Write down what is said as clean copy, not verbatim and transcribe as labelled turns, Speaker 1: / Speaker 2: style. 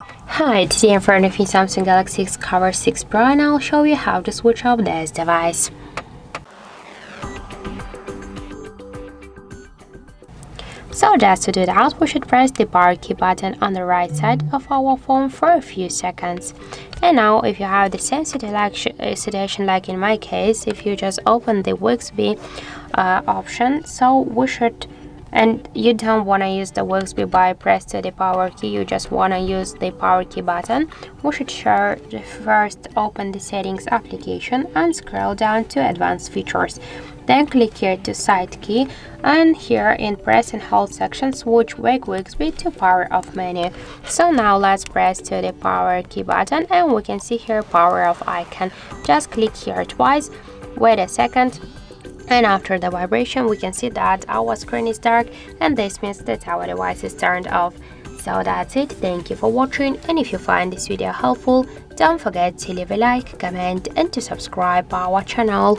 Speaker 1: Hi, today in front of me Samsung Galaxy XCover 6 Pro and I'll show you how to switch off this device. So just to do that, we should press the power key button on the right side of our phone for a few seconds. And now if you have the same situation like in my case, if you just open the USB option, so we should, and you don't want to use the USB by pressing the power key, you just want to use the power key button. We should first open the settings application and scroll down to advanced features. Then click here to side key, and here in press and hold section switch wake USB to power off menu. So now let's press to the power key button and we can see here power off icon. Just click here twice, wait a second, and after the vibration we can see that our screen is dark, and this means that our device is turned off. So that's it. Thank you for watching, and if you find this video helpful, don't forget to leave a like, comment and to subscribe our channel.